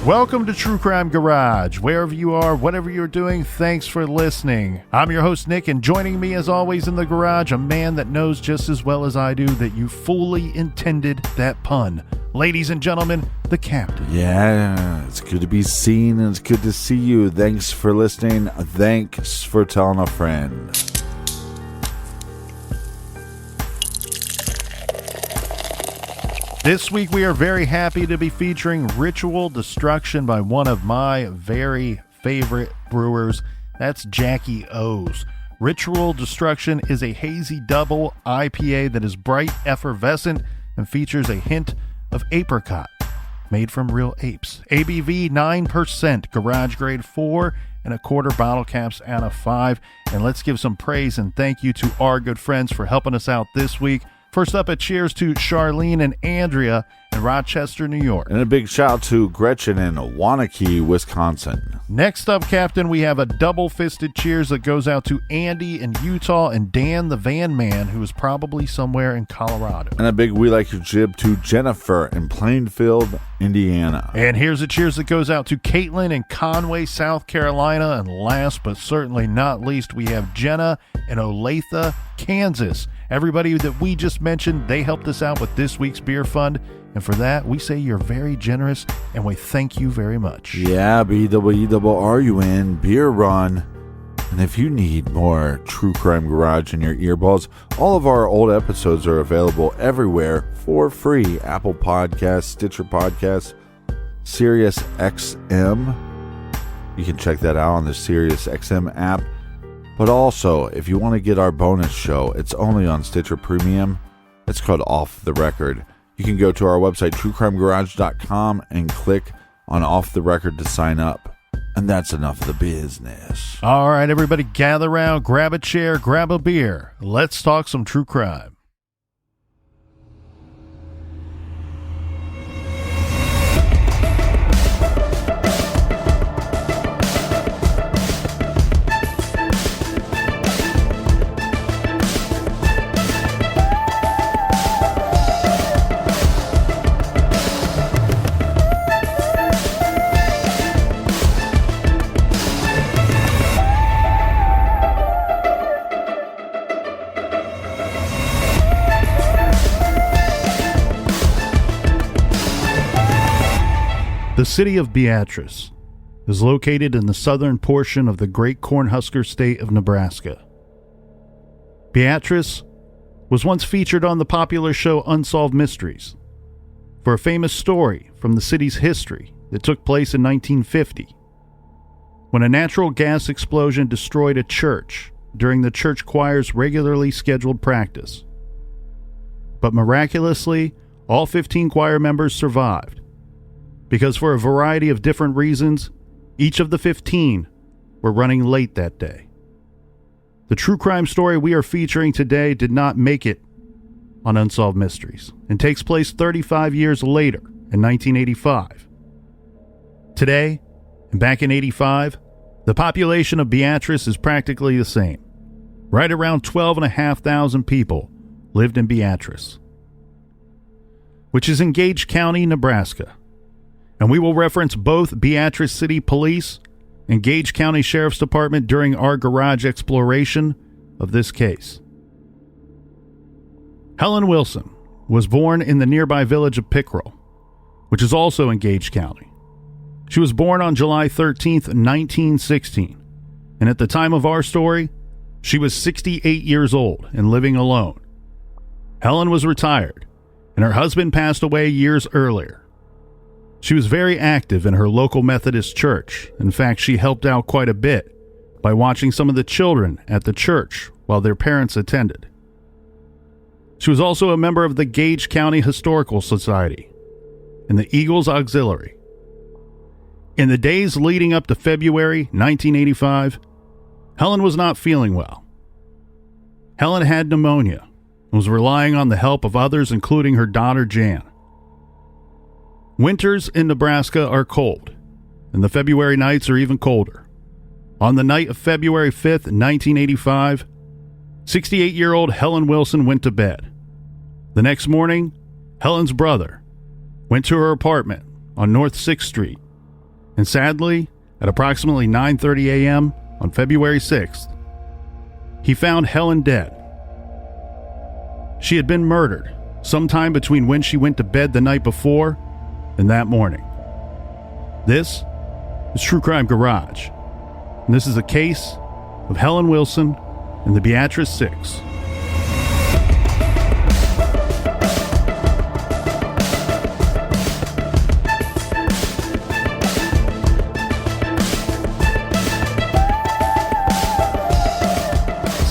Welcome to True Crime Garage. Wherever you are, whatever you're doing, thanks for listening. I'm your host, Nick, and joining me as always in the garage, a man that knows just as well as I do that you fully intended that pun. Ladies and gentlemen, the captain. Yeah, it's good to be seen and it's good to see you. Thanks for listening. Thanks for telling a friend. This week we are very happy to be featuring Ritual Destruction by one of my very favorite brewers. That's Jackie O's. Ritual Destruction is a hazy double IPA that is bright, effervescent, and features a hint of apricot, made from real apes. ABV 9%, garage grade 4.25 bottle caps out of 5. And let's give some praise and thank you to our good friends for helping us out this week. First up, a cheers to Charlene and Andrea in Rochester, New York. And a big shout out to Gretchen in Waunakee, Wisconsin. Next up, Captain, we have a double-fisted cheers that goes out to Andy in Utah and Dan the Van Man, who is probably somewhere in Colorado. And a big we like your jib to Jennifer in Plainfield, Indiana. And here's a cheers that goes out to Caitlin in Conway, South Carolina. And last but certainly not least, we have Jenna in Olathe, Kansas. Everybody that we just mentioned, they helped us out with this week's beer fund. And for that, we say you're very generous, and we thank you very much. Yeah, BWRUN, Beer Run. And if you need more True Crime Garage in your earballs, all of our old episodes are available everywhere for free. Apple Podcasts, Stitcher Podcasts, Sirius XM. You can check that out on the Sirius XM app. But also, if you want to get our bonus show, it's only on Stitcher Premium. It's called Off the Record. You can go to our website, truecrimegarage.com, and click on Off the Record to sign up. And that's enough of the business. All right, everybody, gather around, grab a chair, grab a beer. Let's talk some true crime. The city of Beatrice is located in the southern portion of the great Cornhusker state of Nebraska. Beatrice was once featured on the popular show Unsolved Mysteries for a famous story from the city's history that took place in 1950, when a natural gas explosion destroyed a church during the church choir's regularly scheduled practice. But miraculously, all 15 choir members survived, because for a variety of different reasons, each of the 15 were running late that day. The true crime story we are featuring today did not make it on Unsolved Mysteries and takes place 35 years later in 1985. Today, and back in 85, the population of Beatrice is practically the same. Right around 12,500 people lived in Beatrice, which is in Gage County, Nebraska. And we will reference both Beatrice City Police and Gage County Sheriff's Department during our garage exploration of this case. Helen Wilson was born in the nearby village of Pickrell, which is also in Gage County. She was born on July 13th, 1916, and at the time of our story, she was 68 years old and living alone. Helen was retired, and her husband passed away years earlier. She was very active in her local Methodist church. In fact, she helped out quite a bit by watching some of the children at the church while their parents attended. She was also a member of the Gage County Historical Society and the Eagles Auxiliary. In the days leading up to February 1985, Helen was not feeling well. Helen had pneumonia and was relying on the help of others, including her daughter Jan. Winters in Nebraska are cold, and the February nights are even colder. On the night of February 5th, 1985, 68-year-old Helen Wilson went to bed. The next morning, Helen's brother went to her apartment on North 6th Street And sadly, at approximately 9:30 a.m. on February 6th, he found Helen dead. She had been murdered sometime between when she went to bed the night before and that morning. This is True Crime Garage, and this is a case of Helen Wilson and the Beatrice 6.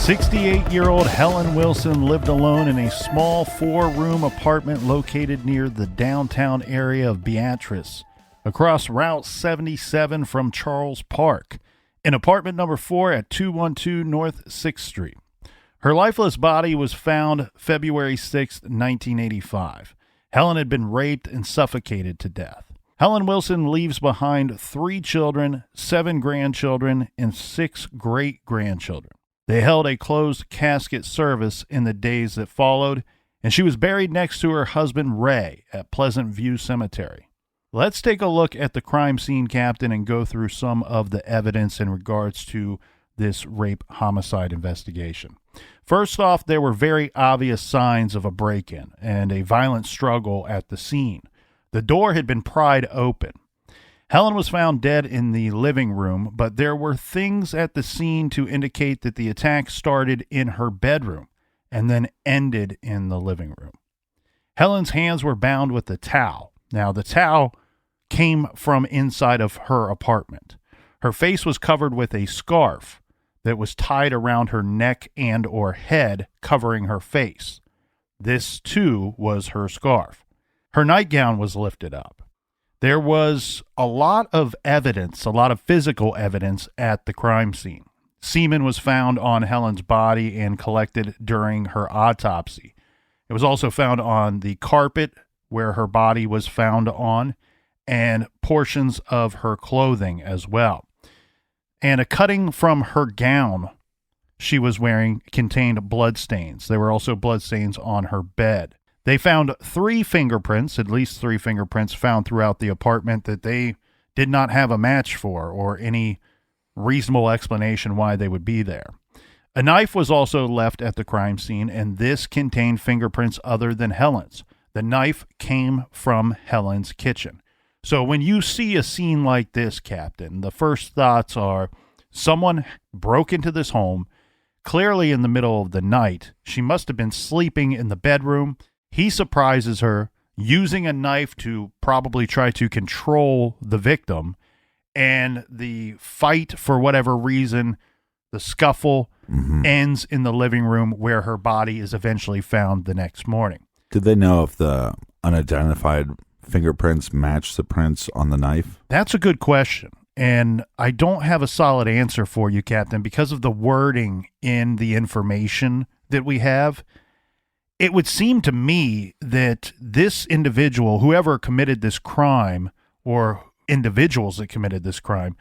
"68-year-old Helen Wilson lived alone in a small 4-room apartment located near the downtown area of Beatrice, across Route 77 from Charles Park, in apartment number 4 at 212 North 6th Street. Her lifeless body was found February 6, 1985. Helen had been raped and suffocated to death. Helen Wilson leaves behind 3 children, 7 grandchildren, and 6 great-grandchildren. They held a closed casket service in the days that followed, and she was buried next to her husband Ray at Pleasant View Cemetery. Let's take a look at the crime scene, Captain, and go through some of the evidence in regards to this rape-homicide investigation. First off, there were very obvious signs of a break-in and a violent struggle at the scene. The door had been pried open. Helen was found dead in the living room, but there were things at the scene to indicate that the attack started in her bedroom and then ended in the living room. Helen's hands were bound with a towel. Now, the towel came from inside of her apartment. Her face was covered with a scarf that was tied around her neck and or head, covering her face. This, too, was her scarf. Her nightgown was lifted up. There was a lot of evidence, a lot of physical evidence at the crime scene. Semen was found on Helen's body and collected during her autopsy. It was also found on the carpet where her body was found on, and portions of her clothing as well. And a cutting from her gown she was wearing contained bloodstains. There were also bloodstains on her bed. They found 3 fingerprints, at least 3 fingerprints found throughout the apartment that they did not have a match for or any reasonable explanation why they would be there. A knife was also left at the crime scene, and this contained fingerprints other than Helen's. The knife came from Helen's kitchen. So when you see a scene like this, Captain, the first thoughts are someone broke into this home, clearly in the middle of the night. She must have been sleeping in the bedroom. He surprises her using a knife to probably try to control the victim, and the fight, for whatever reason, the scuffle ends in the living room where her body is eventually found the next morning. Did they know if the unidentified fingerprints matched the prints on the knife? That's a good question, and I don't have a solid answer for you, Captain, because of the wording in the information that we have. It would seem to me that this individual, whoever committed this crime, or individuals that committed this crime,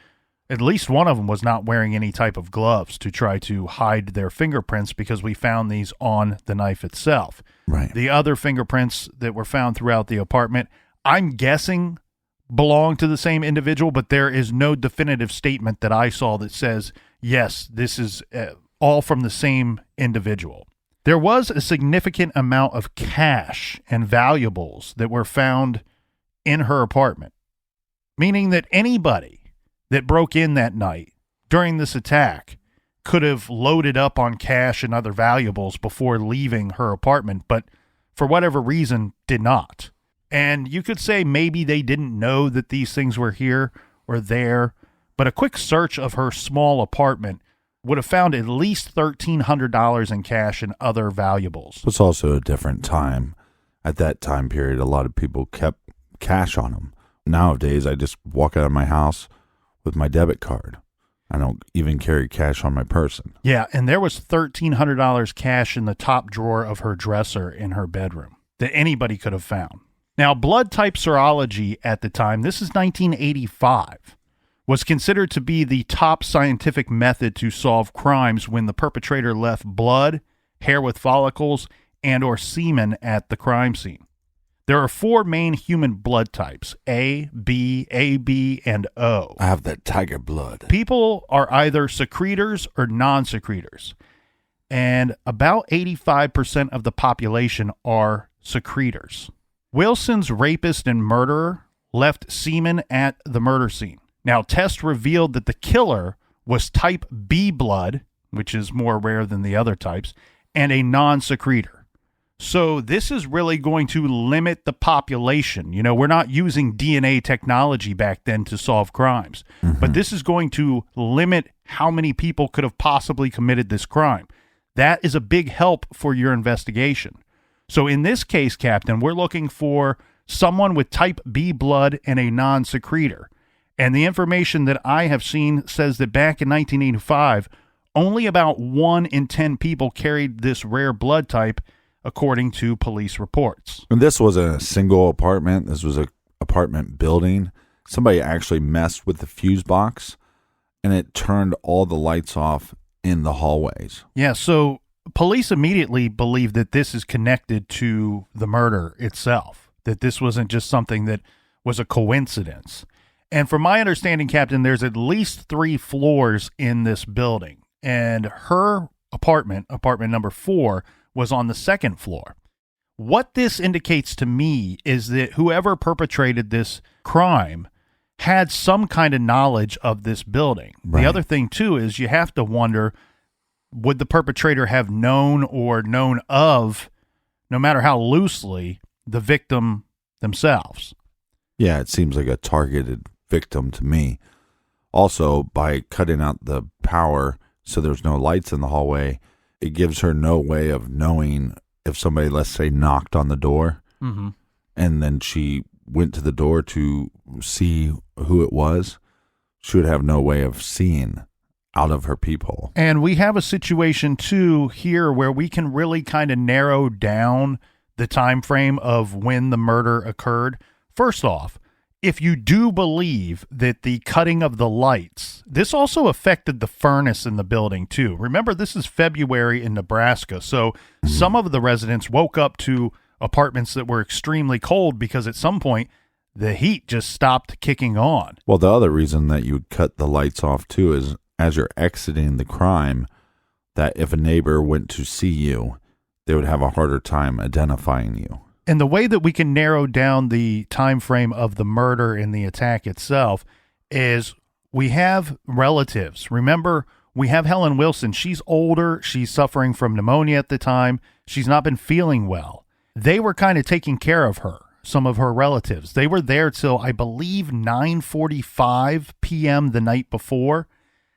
at least one of them was not wearing any type of gloves to try to hide their fingerprints, because we found these on the knife itself. Right. The other fingerprints that were found throughout the apartment, I'm guessing belong to the same individual, but there is no definitive statement that I saw that says, yes, this is all from the same individual. There was a significant amount of cash and valuables that were found in her apartment, meaning that anybody that broke in that night during this attack could have loaded up on cash and other valuables before leaving her apartment, but for whatever reason did not. And you could say maybe they didn't know that these things were here or there, but a quick search of her small apartment would have found at least $1,300 in cash and other valuables. It's also a different time. At that time period, a lot of people kept cash on them. Nowadays, I just walk out of my house with my debit card. I don't even carry cash on my person. Yeah, and there was $1,300 cash in the top drawer of her dresser in her bedroom that anybody could have found. Now, blood type serology at the time, this is 1985, was considered to be the top scientific method to solve crimes when the perpetrator left blood, hair with follicles, and or semen at the crime scene. There are 4 main human blood types, A, B, AB, and O. I have that tiger blood. People are either secretors or non-secretors, and about 85% of the population are secretors. Wilson's rapist and murderer left semen at the murder scene. Now, tests revealed that the killer was type B blood, which is more rare than the other types, and a non-secretor. So this is really going to limit the population. You know, we're not using DNA technology back then to solve crimes, but this is going to limit how many people could have possibly committed this crime. That is a big help for your investigation. So in this case, Captain, we're looking for someone with type B blood and a non-secretor. And the information that I have seen says that back in 1985, only about 1 in 10 people carried this rare blood type, according to police reports. And this wasn't a single apartment. This was an apartment building. Somebody actually messed with the fuse box, and it turned all the lights off in the hallways. Yeah, so police immediately believe that this is connected to the murder itself, that this wasn't just something that was a coincidence. And from my understanding, Captain, there's at least 3 floors in this building, and her apartment number 4, was on the 2nd floor. What this indicates to me is that whoever perpetrated this crime had some kind of knowledge of this building. Right. The other thing, too, is you have to wonder, would the perpetrator have known or known of, no matter how loosely, the victim themselves? Yeah, it seems like a targeted victim to me. Also, by cutting out the power so there's no lights in the hallway, it gives her no way of knowing if somebody, let's say, knocked on the door, and then she went to the door to see who it was. She would have no way of seeing out of her peephole. And we have a situation, too, here where we can really kind of narrow down the time frame of when the murder occurred. First off, if you do believe that the cutting of the lights, this also affected the furnace in the building too. Remember, this is February in Nebraska, so some of the residents woke up to apartments that were extremely cold because at some point the heat just stopped kicking on. Well, the other reason that you would cut the lights off too is as you're exiting the crime, that if a neighbor went to see you, they would have a harder time identifying you. And the way that we can narrow down the time frame of the murder and the attack itself is we have relatives. Remember, we have Helen Wilson. She's older. She's suffering from pneumonia at the time. She's not been feeling well. They were kind of taking care of her, some of her relatives. They were there till, I believe, 9:45 p.m. the night before,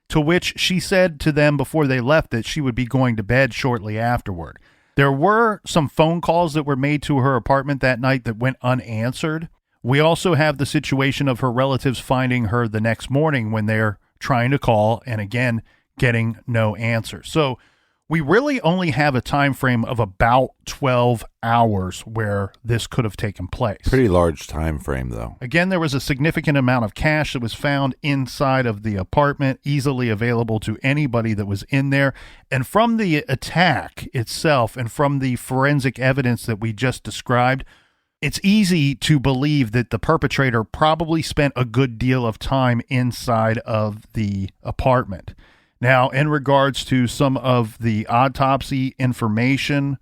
to which she said to them before they left that she would be going to bed shortly afterward. There were some phone calls that were made to her apartment that night that went unanswered. We also have the situation of her relatives finding her the next morning when they're trying to call and, again, getting no answer. So we really only have a time frame of about 12 hours where this could have taken place. Pretty large time frame, though. Again, there was a significant amount of cash that was found inside of the apartment, easily available to anybody that was in there. And from the attack itself and from the forensic evidence that we just described, it's easy to believe that the perpetrator probably spent a good deal of time inside of the apartment. Now, in regards to some of the autopsy information,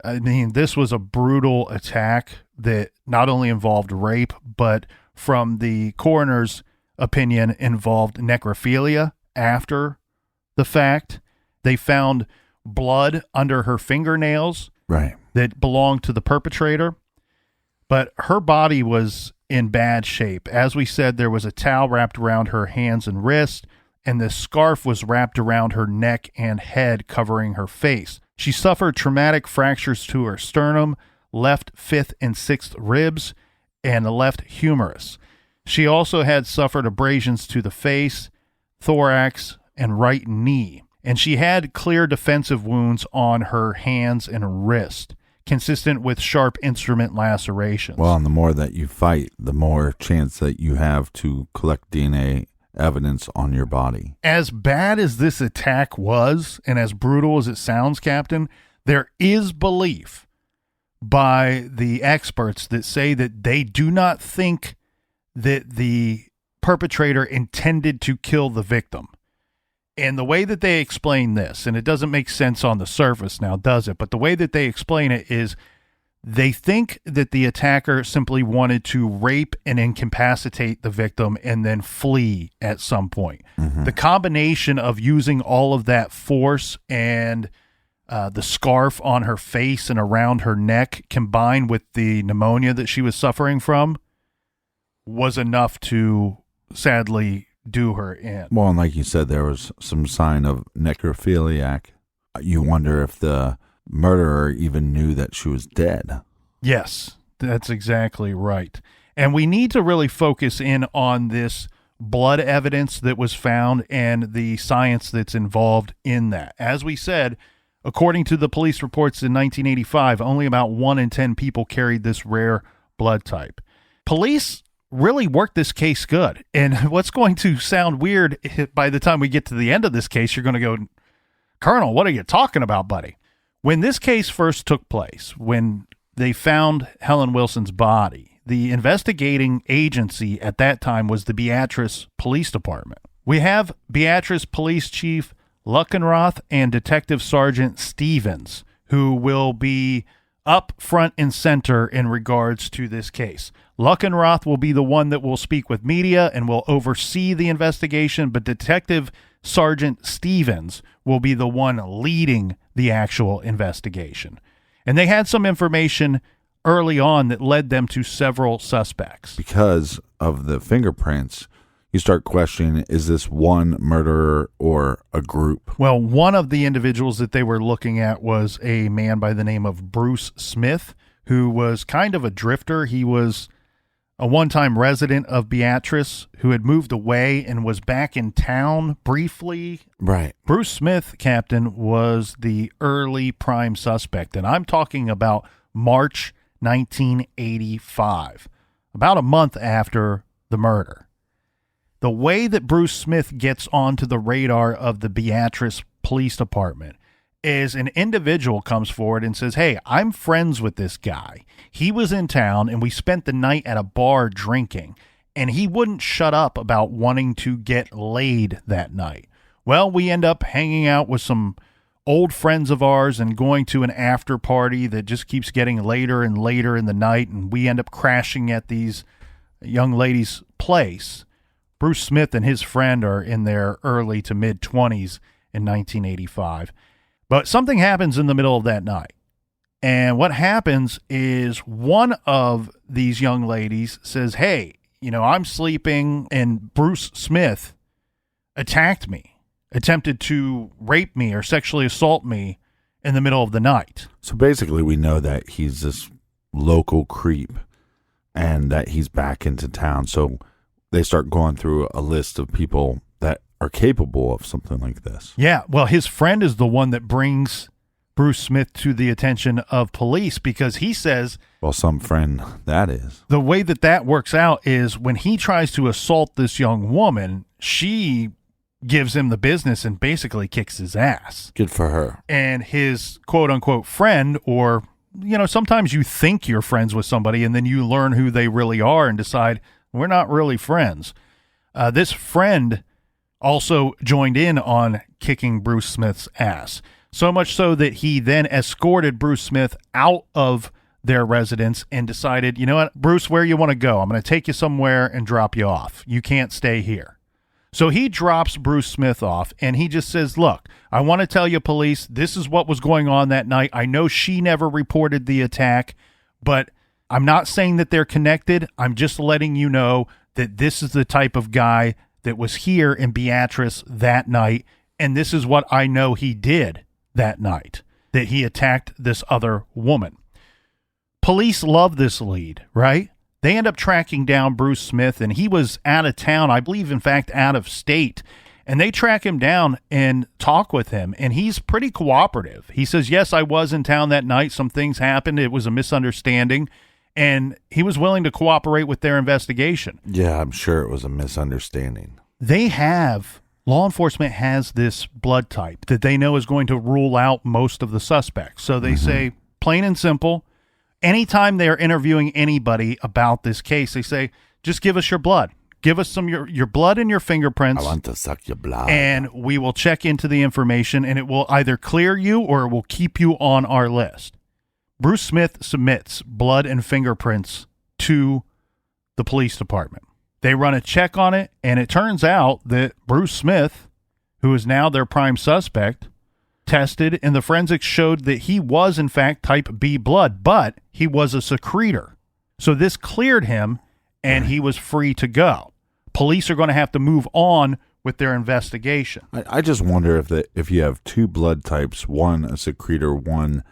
I mean, this was a brutal attack that not only involved rape, but from the coroner's opinion, involved necrophilia after the fact. They found blood under her fingernails that belonged to the perpetrator, but her body was in bad shape. As we said, there was a towel wrapped around her hands and wrist, and the scarf was wrapped around her neck and head, covering her face. She suffered traumatic fractures to her sternum, left 5th and 6th ribs, and the left humerus. She also had suffered abrasions to the face, thorax, and right knee. And she had clear defensive wounds on her hands and wrist, consistent with sharp instrument lacerations. Well, and the more that you fight, the more chance that you have to collect DNA evidence on your body. As bad as this attack was, and as brutal as it sounds, Captain, there is belief by the experts that say that they do not think that the perpetrator intended to kill the victim. And the way that they explain this, and it doesn't make sense on the surface now, does it? But the way that they explain it is they think that the attacker simply wanted to rape and incapacitate the victim and then flee at some point. Mm-hmm. The combination of using all of that force and the scarf on her face and around her neck combined with the pneumonia that she was suffering from was enough to sadly do her in. Well, and like you said, there was some sign of necrophiliac. You wonder if the murderer even knew that she was dead. Yes, that's exactly right. And we need to really focus in on this blood evidence that was found and the science that's involved in that. As we said, according to the police reports in 1985, only about 1 in 10 people carried this rare blood type. Police really worked this case good. And what's going to sound weird by the time we get to the end of this case, you're going to go, Colonel, what are you talking about, buddy? When this case first took place, when they found Helen Wilson's body, the investigating agency at that time was the Beatrice Police Department. We have Beatrice Police Chief Luckenroth and Detective Sergeant Stevens, who will be up front and center in regards to this case. Luckenroth will be the one that will speak with media and will oversee the investigation, but Detective Sergeant Stevens will be the one leading the actual investigation. And they had some information early on that led them to several suspects. Because of the fingerprints, you start questioning, is this one murderer or a group? Well, one of the individuals that they were looking at was a man by the name of Bruce Smith, who was kind of a drifter. He was a one-time resident of Beatrice who had moved away and was back in town briefly. Right. Bruce Smith, Captain, was the early prime suspect, and I'm talking about March 1985, about a month after the murder. The way that Bruce Smith gets onto the radar of the Beatrice Police Department is an individual comes forward and says, hey, I'm friends with this guy. He was in town and we spent the night at a bar drinking, and he wouldn't shut up about wanting to get laid that night. Well, we end up hanging out with some old friends of ours and going to an after party that just keeps getting later and later in the night, and we end up crashing at these young ladies' place. Bruce Smith and his friend are in their early to mid-20s in 1985. But something happens in the middle of that night. And what happens is one of these young ladies says, hey, I'm sleeping, and Bruce Smith attacked me, attempted to rape me or sexually assault me in the middle of the night. So basically we know that he's this local creep and that he's back into town. So they start going through a list of people that are capable of something like this. Yeah, well, his friend is the one that brings Bruce Smith to the attention of police, because he says, well, some friend that is. The way that works out is when he tries to assault this young woman, she gives him the business and basically kicks his ass. Good for her. And his quote-unquote friend, or, sometimes you think you're friends with somebody and then you learn who they really are and decide, we're not really friends. This friend also joined in on kicking Bruce Smith's ass. So much so that he then escorted Bruce Smith out of their residence and decided, you know what, Bruce, where you want to go? I'm going to take you somewhere and drop you off. You can't stay here. So he drops Bruce Smith off, and he just says, look, I want to tell you, police, this is what was going on that night. I know she never reported the attack, but I'm not saying that they're connected. I'm just letting you know that this is the type of guy that was here in Beatrice that night, and this is what I know he did that night, that he attacked this other woman. Police love this lead, right? They end up tracking down Bruce Smith, and he was out of town, I believe, in fact, out of state, and they track him down and talk with him, and he's pretty cooperative. He says, yes, I was in town that night. Some things happened. It was a misunderstanding. And he was willing to cooperate with their investigation. Yeah, I'm sure it was a misunderstanding. Law enforcement has this blood type that they know is going to rule out most of the suspects. So they say, plain and simple, Anytime they're interviewing anybody about this case, they say, just give us your blood. Give us some your blood and your fingerprints. I want to suck your blood. And we will check into the information, and it will either clear you or it will keep you on our list. Bruce Smith submits blood and fingerprints to the police department. They run a check on it, and it turns out that Bruce Smith, who is now their prime suspect, tested, and the forensics showed that he was, in fact, type B blood, but he was a secretor. So this cleared him, and he was free to go. Police are going to have to move on with their investigation. I just wonder if you have two blood types, one a secretor, one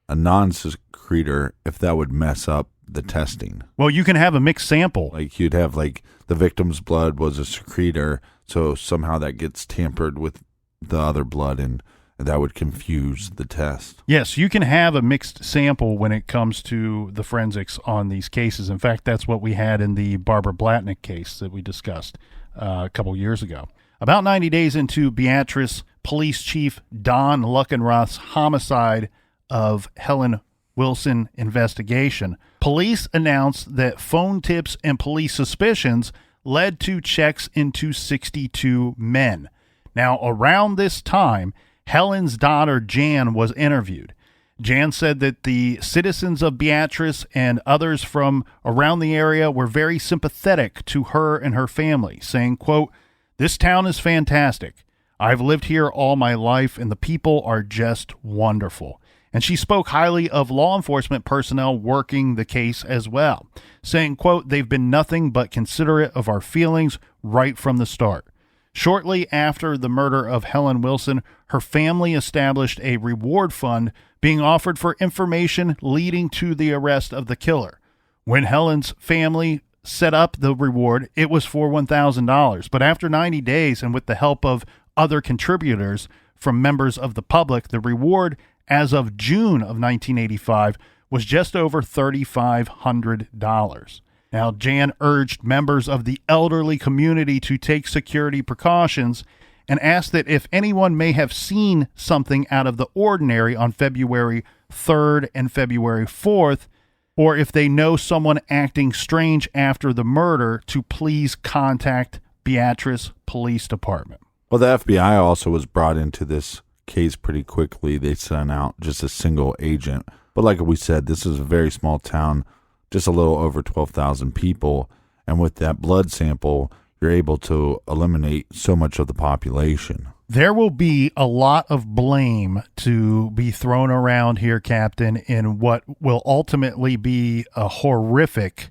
a non-secretor, if that would mess up the testing. Well, you can have a mixed sample. Like you'd have like the victim's blood was a secretor, so somehow that gets tampered with the other blood, and that would confuse the test. Yes, you can have a mixed sample when it comes to the forensics on these cases. In fact, that's what we had in the Barbara Blatnick case that we discussed a couple years ago. About 90 days into Beatrice Police Chief Don Luckenroth's homicide of Helen Wilson investigation, police announced that phone tips and police suspicions led to checks into 62 men. Now, around this time, Helen's daughter, Jan, was interviewed. Jan said that the citizens of Beatrice and others from around the area were very sympathetic to her and her family, saying, quote, "This town is fantastic. I've lived here all my life, and the people are just wonderful." And she spoke highly of law enforcement personnel working the case as well, saying, quote, "They've been nothing but considerate of our feelings right from the start." Shortly after the murder of Helen Wilson, her family established a reward fund being offered for information leading to the arrest of the killer. When Helen's family set up the reward, it was for $1,000. But after 90 days, and with the help of other contributors from members of the public, the reward as of June of 1985 was just over $3,500. Now, Jan urged members of the elderly community to take security precautions and asked that if anyone may have seen something out of the ordinary on February 3rd and February 4th, or if they know someone acting strange after the murder, to please contact Beatrice Police Department. Well, the FBI also was brought into this case pretty quickly. They sent out just a single agent. But like we said, this is a very small town, just a little over 12,000 people. And with that blood sample, you're able to eliminate so much of the population. There will be a lot of blame to be thrown around here, Captain, in what will ultimately be a horrific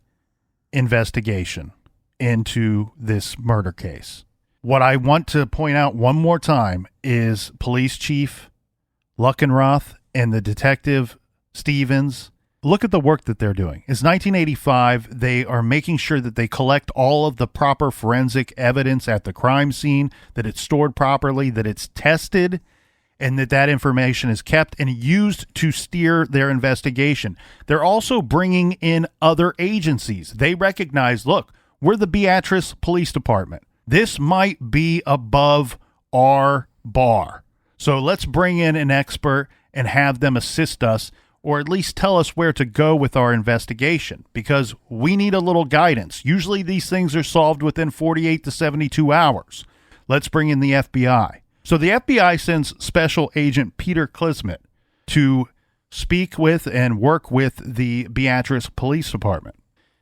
investigation into this murder case. What I want to point out one more time is Police Chief Luckenroth and the Detective Stevens. Look at the work that they're doing. It's 1985. They are making sure that they collect all of the proper forensic evidence at the crime scene, that it's stored properly, that it's tested, and that information is kept and used to steer their investigation. They're also bringing in other agencies. They recognize, look, we're the Beatrice Police Department. This might be above our bar. So let's bring in an expert and have them assist us, or at least tell us where to go with our investigation, because we need a little guidance. Usually these things are solved within 48 to 72 hours. Let's bring in the FBI. So the FBI sends Special Agent Peter Klismet to speak with and work with the Beatrice Police Department.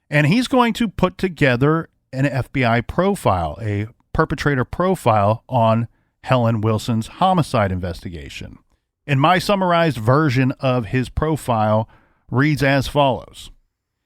And he's going to put together an FBI profile, a perpetrator profile on Helen Wilson's homicide investigation. And my summarized version of his profile reads as follows.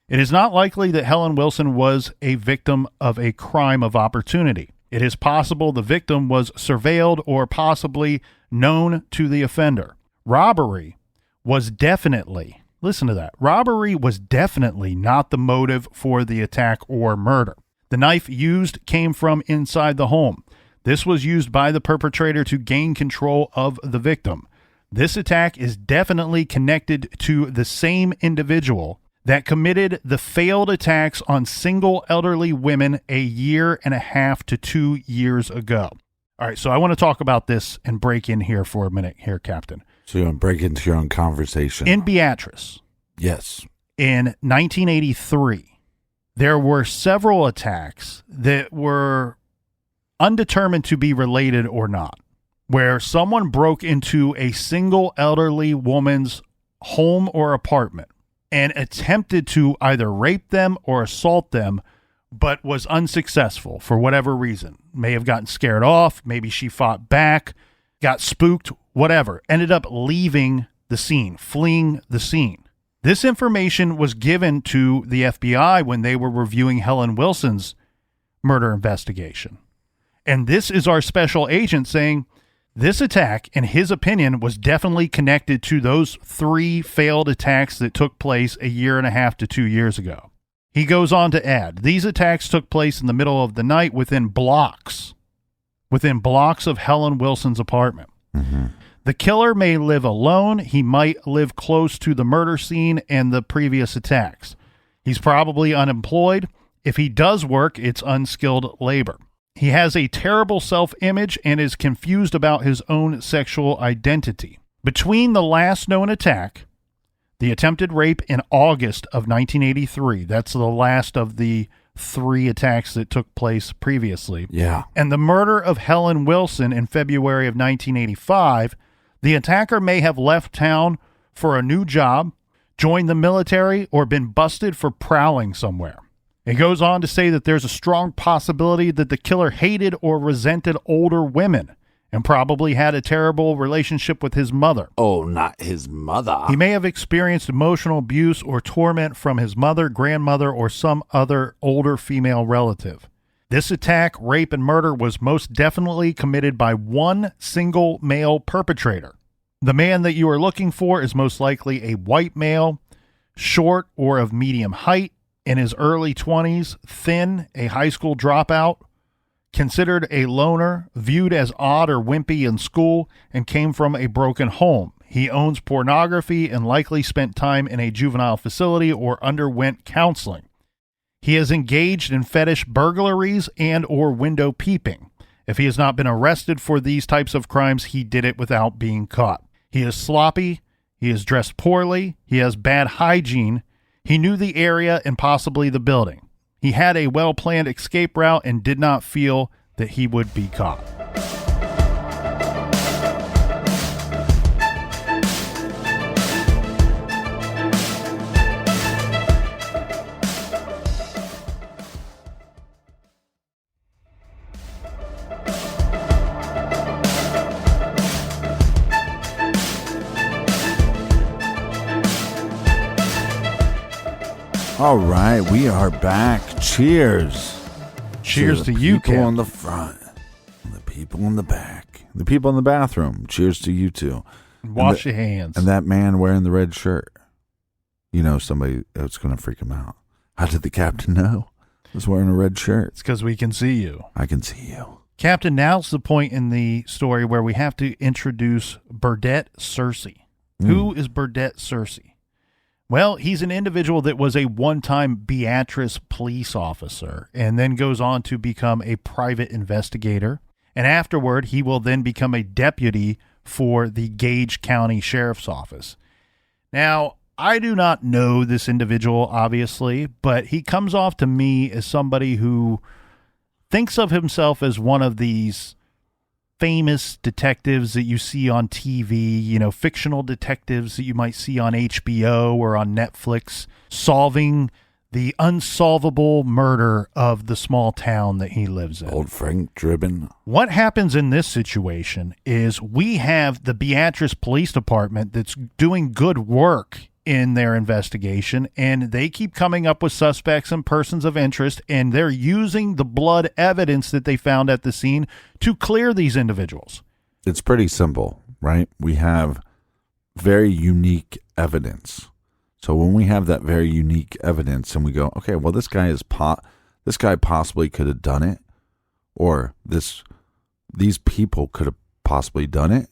It is not likely that Helen Wilson was a victim of a crime of opportunity. It is possible the victim was surveilled or possibly known to the offender. Robbery was definitely, listen to that, robbery was definitely not the motive for the attack or murder. The knife used came from inside the home. This was used by the perpetrator to gain control of the victim. This attack is definitely connected to the same individual that committed the failed attacks on single elderly women a year and a half to 2 years ago. All right, so I want to talk about this and break in here for a minute here, Captain. So you want to break into your own conversation? In Beatrice. Yes. in 1983, there were several attacks that were undetermined to be related or not, where someone broke into a single elderly woman's home or apartment and attempted to either rape them or assault them, but was unsuccessful for whatever reason. May have gotten scared off, maybe she fought back, got spooked, whatever. Ended up leaving the scene, fleeing the scene. This information was given to the FBI when they were reviewing Helen Wilson's murder investigation. And this is our special agent saying, this attack, in his opinion, was definitely connected to those 3 failed attacks that took place a year and a half to 2 years ago. He goes on to add, these attacks took place in the middle of the night within blocks of Helen Wilson's apartment. Mm-hmm. The killer may live alone. He might live close to the murder scene and the previous attacks. He's probably unemployed. If he does work, it's unskilled labor. He has a terrible self-image and is confused about his own sexual identity. Between the last known attack, the attempted rape in August of 1983, that's the last of the 3 attacks that took place previously, Yeah. and the murder of Helen Wilson in February of 1985, the attacker may have left town for a new job, joined the military, or been busted for prowling somewhere. It goes on to say that there's a strong possibility that the killer hated or resented older women and probably had a terrible relationship with his mother. Oh, not his mother. He may have experienced emotional abuse or torment from his mother, grandmother, or some other older female relative. This attack, rape, and murder was most definitely committed by one single male perpetrator. The man that you are looking for is most likely a white male, short or of medium height, in his early 20s, thin, a high school dropout, considered a loner, viewed as odd or wimpy in school, and came from a broken home. He owns pornography and likely spent time in a juvenile facility or underwent counseling. He is engaged in fetish burglaries and or window peeping. If he has not been arrested for these types of crimes, he did it without being caught. He is sloppy. He is dressed poorly. He has bad hygiene. He knew the area and possibly the building. He had a well-planned escape route and did not feel that he would be caught. All right, we are back. Cheers. Cheers to you, people Cap. on the front, the people in the back, the people in the bathroom. Cheers to you too. Wash your hands. And that man wearing the red shirt. You know somebody that's going to freak him out. How did the captain know? He's wearing a red shirt. It's because we can see you. I can see you. Captain, now's the point in the story where we have to introduce Burdett Searcy. Who is Burdett Searcy? Well, he's an individual that was a one-time Beatrice police officer and then goes on to become a private investigator. And afterward, he will then become a deputy for the Gage County Sheriff's Office. Now, I do not know this individual, obviously, but he comes off to me as somebody who thinks of himself as one of these famous detectives that you see on TV, you know, fictional detectives that you might see on HBO or on Netflix, solving the unsolvable murder of the small town that he lives in. Old Frank Dribbin. What happens in this situation is we have the Beatrice Police Department that's doing good work in their investigation, and they keep coming up with suspects and persons of interest, and they're using the blood evidence that they found at the scene to clear these individuals. It's pretty simple, right? We have very unique evidence. So when we have that very unique evidence and we go, okay, well, this guy possibly could have done it, or these people could have possibly done it,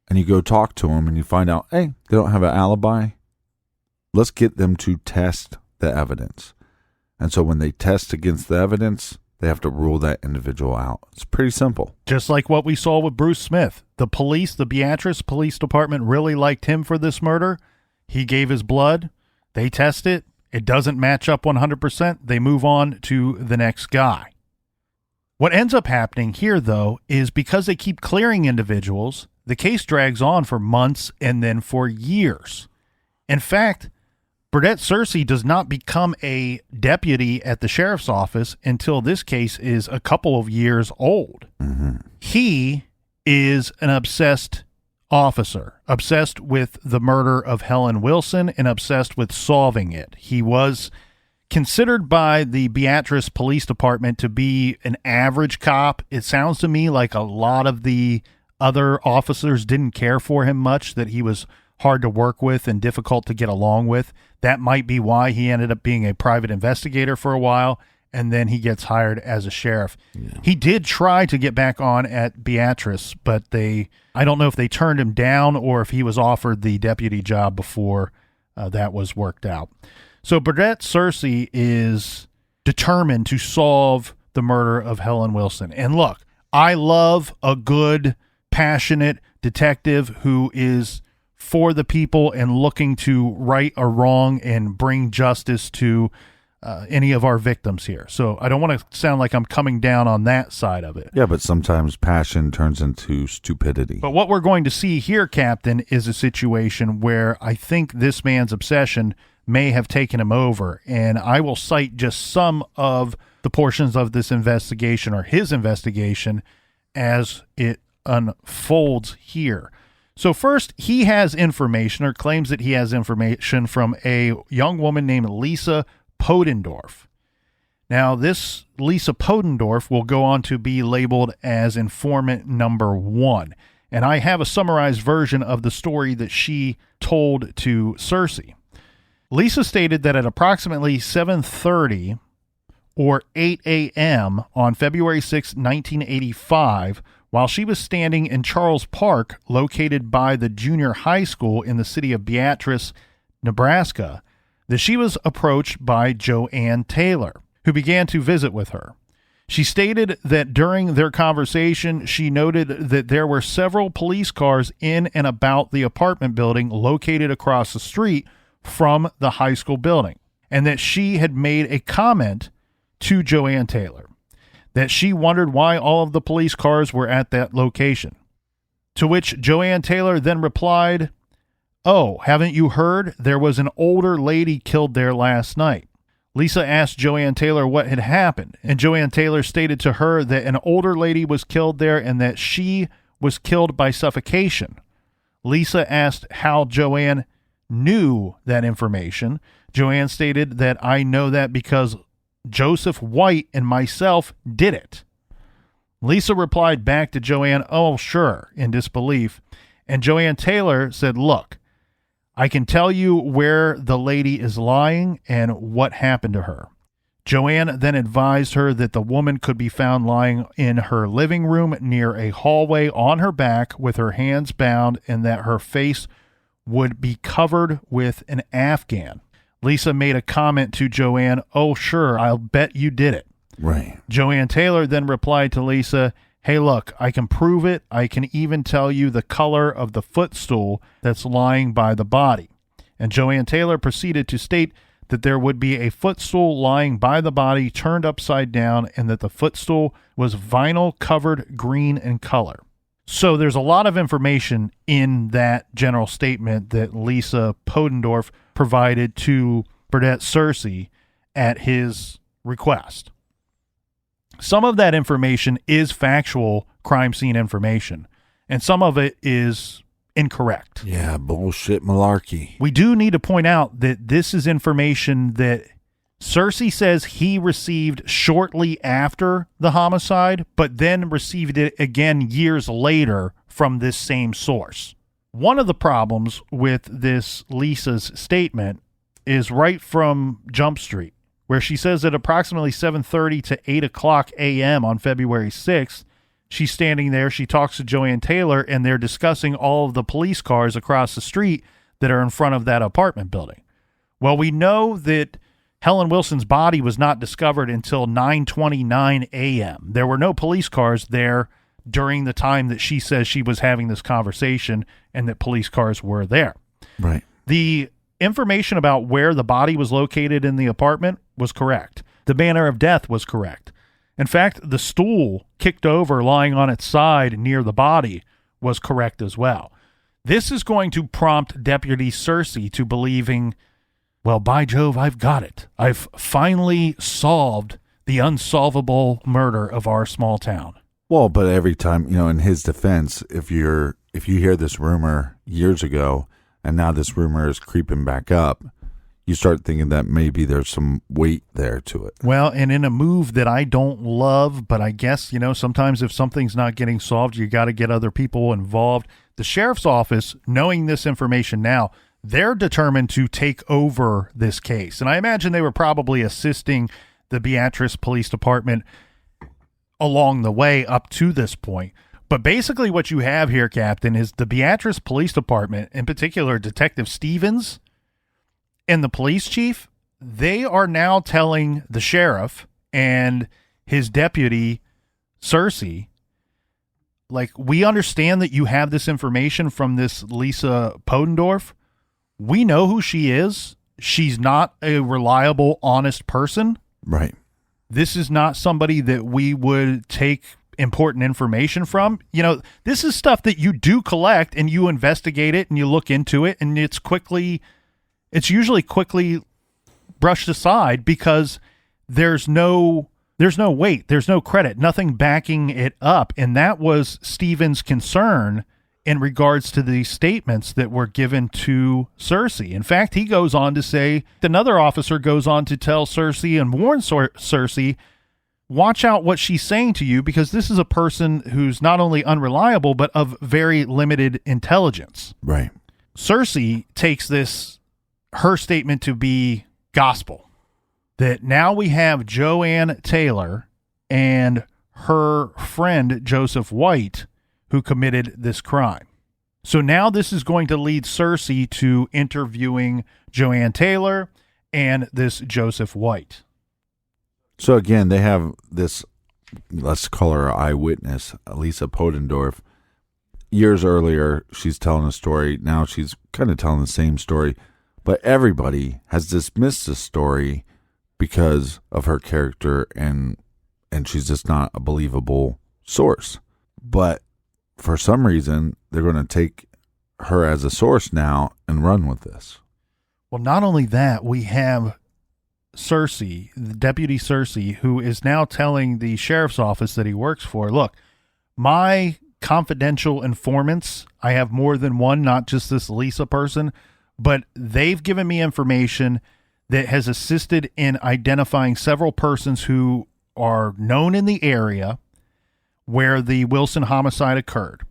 and you go talk to them and you find out, hey, they don't have an alibi. Let's get them to test the evidence. And so when they test against the evidence, they have to rule that individual out. It's pretty simple. Just like what we saw with Bruce Smith. The Beatrice Police Department really liked him for this murder. He gave his blood. They test it. It doesn't match up 100%. They move on to the next guy. What ends up happening here, though, is because they keep clearing individuals, the case drags on for months and then for years. In fact, Burdett Searcy does not become a deputy at the sheriff's office until this case is a couple of years old. Mm-hmm. He is an obsessed officer, obsessed with the murder of Helen Wilson and obsessed with solving it. He was considered by the Beatrice Police Department to be an average cop. It sounds to me like a lot of the other officers didn't care for him much, that he was hard to work with and difficult to get along with. That might be why he ended up being a private investigator for a while, and then he gets hired as a sheriff. Yeah. He did try to get back on at Beatrice, but I don't know if they turned him down or if he was offered the deputy job before that was worked out. So Burdett Searcy is determined to solve the murder of Helen Wilson. And look, I love a good, passionate detective who is for the people and looking to right a wrong and bring justice to any of our victims here. So I don't want to sound like I'm coming down on that side of it. Yeah, but sometimes passion turns into stupidity. But what we're going to see here, Captain, is a situation where I think this man's obsession may have taken him over. And I will cite just some of the portions of this investigation, or his investigation, as it unfolds here. So first, he has information, or claims that he has information, from a young woman named Lisa Podendorf. Now, this Lisa Podendorf will go on to be labeled as informant number 1. And I have a summarized version of the story that she told to Searcy. Lisa stated that at approximately 7:30 or 8 a.m. on February 6, 1985, while she was standing in Charles Park, located by the junior high school in the city of Beatrice, Nebraska, that she was approached by Joanne Taylor, who began to visit with her. She stated that during their conversation, she noted that there were several police cars in and about the apartment building located across the street from the high school building, and that she had made a comment to Joanne Taylor that she wondered why all of the police cars were at that location. To which Joanne Taylor then replied, "Oh, haven't you heard? There was an older lady killed there last night." Lisa asked Joanne Taylor what had happened, and Joanne Taylor stated to her that an older lady was killed there and that she was killed by suffocation. Lisa asked how Joanne knew that information. Joanne stated that "I know that because Joseph White and myself did it." Lisa replied back to Joanne, "Oh, sure," in disbelief. And Joanne Taylor said, "Look, I can tell you where the lady is lying and what happened to her." Joanne then advised her that the woman could be found lying in her living room near a hallway on her back with her hands bound, and that her face would be covered with an Afghan. Lisa made a comment to Joanne, "Oh, sure, I'll bet you did it." Right. Joanne Taylor then replied to Lisa, "Hey, look, I can prove it. I can even tell you the color of the footstool that's lying by the body." And Joanne Taylor proceeded to state that there would be a footstool lying by the body turned upside down, and that the footstool was vinyl covered green in color. So there's a lot of information in that general statement that Lisa Podendorf provided to Burdett Searcy at his request. Some of that information is factual crime scene information, and some of it is incorrect. Yeah, bullshit malarkey. We do need to point out that this is information that Searcy says he received shortly after the homicide, but then received it again years later from this same source. One of the problems with this Lisa's statement is right from Jump Street, where she says at approximately 7:30 to 8 o'clock a.m. on February 6th, she's standing there, she talks to Joanne Taylor, and they're discussing all of the police cars across the street that are in front of that apartment building. Well, we know that Helen Wilson's body was not discovered until 9:29 a.m. There were no police cars there during the time that she says she was having this conversation and that police cars were there. Right. The information about where the body was located in the apartment was correct. The manner of death was correct. In fact, the stool kicked over lying on its side near the body was correct as well. This is going to prompt Deputy Cersei to believing, well, by Jove, I've got it. I've finally solved the unsolvable murder of our small town. Well, but every time, in his defense, if you hear this rumor years ago and now this rumor is creeping back up, you start thinking that maybe there's some weight there to it. Well, and in a move that I don't love, but I guess, sometimes if something's not getting solved, you got to get other people involved. The sheriff's office, knowing this information now, they're determined to take over this case. And I imagine they were probably assisting the Beatrice Police Department along the way up to this point. But basically what you have here, Captain, is the Beatrice Police Department, in particular Detective Stevens and the police chief, they are now telling the sheriff and his deputy, Cersei, like, we understand that you have this information from this Lisa Podendorf. We know who she is. She's not a reliable, honest person. Right. This is not somebody that we would take important information from. This is stuff that you do collect and you investigate it and you look into it, and it's usually quickly brushed aside because there's no weight, there's no credit, nothing backing it up. And that was Stephen's concern in regards to the statements that were given to Cersei. In fact, he goes on to say, another officer goes on to tell Cersei and warn Cersei, watch out what she's saying to you, because this is a person who's not only unreliable, but of very limited intelligence. Right. Cersei takes her statement to be gospel, that now we have Joanne Taylor and her friend Joseph White who committed this crime. So now this is going to lead Cersei to interviewing Joanne Taylor and this Joseph White. So again, they have this, let's call her eyewitness, Lisa Podendorf. Years earlier, she's telling a story. Now she's kind of telling the same story. But everybody has dismissed this story because of her character, and she's just not a believable source. But for some reason, they're going to take her as a source now and run with this. Well, not only that, we have Cersei, the Deputy Cersei, who is now telling the sheriff's office that he works for, look, my confidential informants, I have more than one, not just this Lisa person, but they've given me information that has assisted in identifying several persons who are known in the area where the Wilson homicide occurred.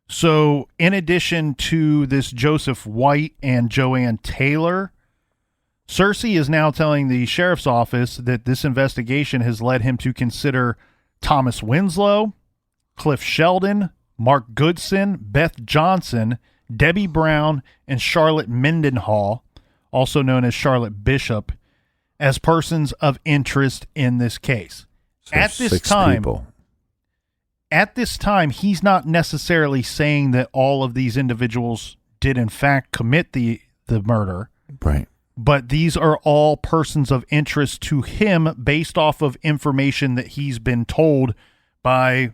So in addition to this Joseph White and Joanne Taylor, Cersei is now telling the sheriff's office that this investigation has led him to consider Thomas Winslow, Cliff Sheldon, Mark Goodson, Beth Johnson, Debbie Brown, and Charlotte Mendenhall, also known as Charlotte Bishop, as persons of interest in this case. So at this time, he's not necessarily saying that all of these individuals did in fact commit the murder. Right. But these are all persons of interest to him based off of information that he's been told by,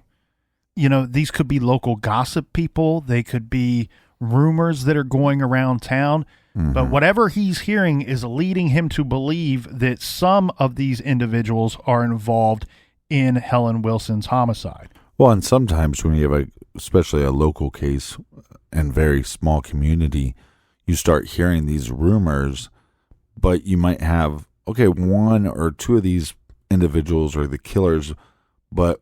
these could be local gossip people. They could be rumors that are going around town. Mm-hmm. But whatever he's hearing is leading him to believe that some of these individuals are involved in Helen Wilson's homicide. Well, and sometimes when you have especially a local case and very small community, you start hearing these rumors, but you might have, one or two of these individuals are the killers, but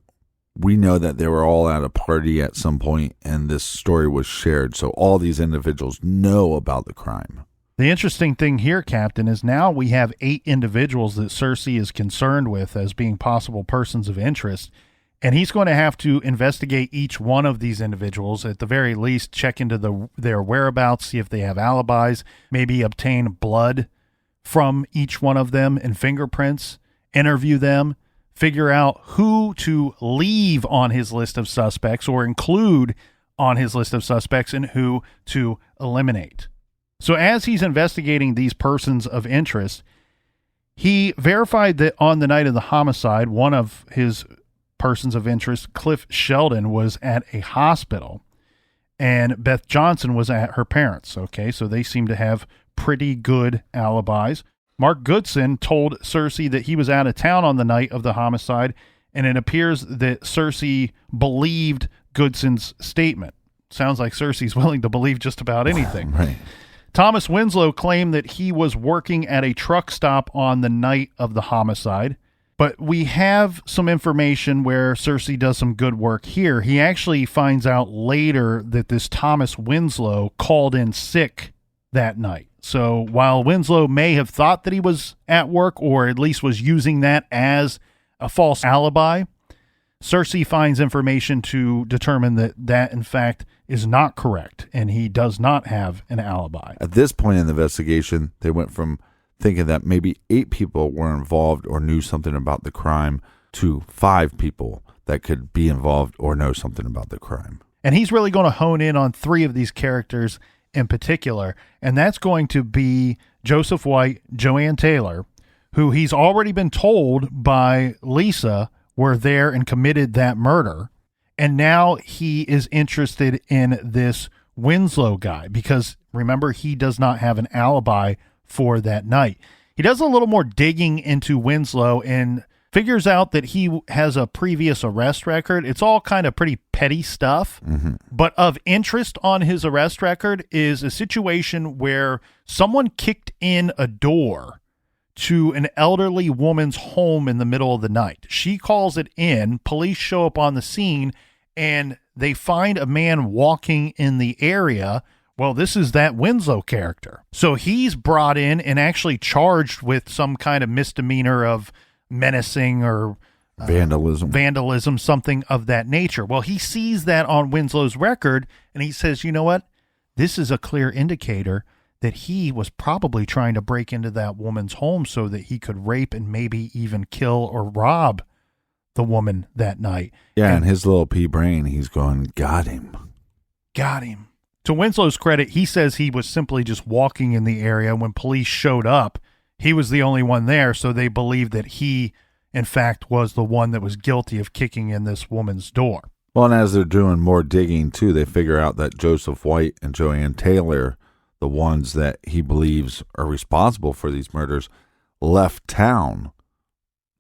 we know that they were all at a party at some point and this story was shared. So all these individuals know about the crime. The interesting thing here, Captain, is now we have 8 individuals that Cersei is concerned with as being possible persons of interest. And he's going to have to investigate each one of these individuals, at the very least, check into their whereabouts, see if they have alibis, maybe obtain blood from each one of them and fingerprints, interview them, figure out who to leave on his list of suspects or include on his list of suspects and who to eliminate. So as he's investigating these persons of interest, he verified that on the night of the homicide, one of his persons of interest, Cliff Sheldon, was at a hospital, and Beth Johnson was at her parents'. Okay, so they seem to have pretty good alibis. Mark Goodson told Cersei that he was out of town on the night of the homicide, and it appears that Cersei believed Goodson's statement. Sounds like Cersei's willing to believe just about anything. Right. Thomas Winslow claimed that he was working at a truck stop on the night of the homicide, but we have some information where Cersei does some good work here. He actually finds out later that this Thomas Winslow called in sick that night. So while Winslow may have thought that he was at work, or at least was using that as a false alibi, Cersei finds information to determine that that, in fact, is not correct, and he does not have an alibi. At this point in the investigation, they went from thinking that maybe 8 people were involved or knew something about the crime to 5 people that could be involved or know something about the crime. And he's really going to hone in on 3 of these characters in particular, and that's going to be Joseph White, Joanne Taylor, who he's already been told by Lisa were there and committed that murder. And now he is interested in this Winslow guy because, remember, he does not have an alibi for that night. He does a little more digging into Winslow and figures out that he has a previous arrest record. It's all kind of pretty petty stuff, but of interest on his arrest record is a situation where someone kicked in a door to an elderly woman's home in the middle of the night. She calls it in. Police show up on the scene, and they find a man walking in the area. Well, this is that Winslow character. So he's brought in and actually charged with some kind of misdemeanor of menacing or vandalism, something of that nature. Well, he sees that on Winslow's record, and he says, you know what? This is a clear indicator that he was probably trying to break into that woman's home so that he could rape and maybe even kill or rob the woman that night. Yeah, and his little pea brain, he's going, got him. Got him. To Winslow's credit, he says he was simply just walking in the area. When police showed up, he was the only one there, so they believed that he, in fact, was the one that was guilty of kicking in this woman's door. Well, and as they're doing more digging, too, they figure out that Joseph White and Joanne Taylor, the ones that he believes are responsible for these murders, left town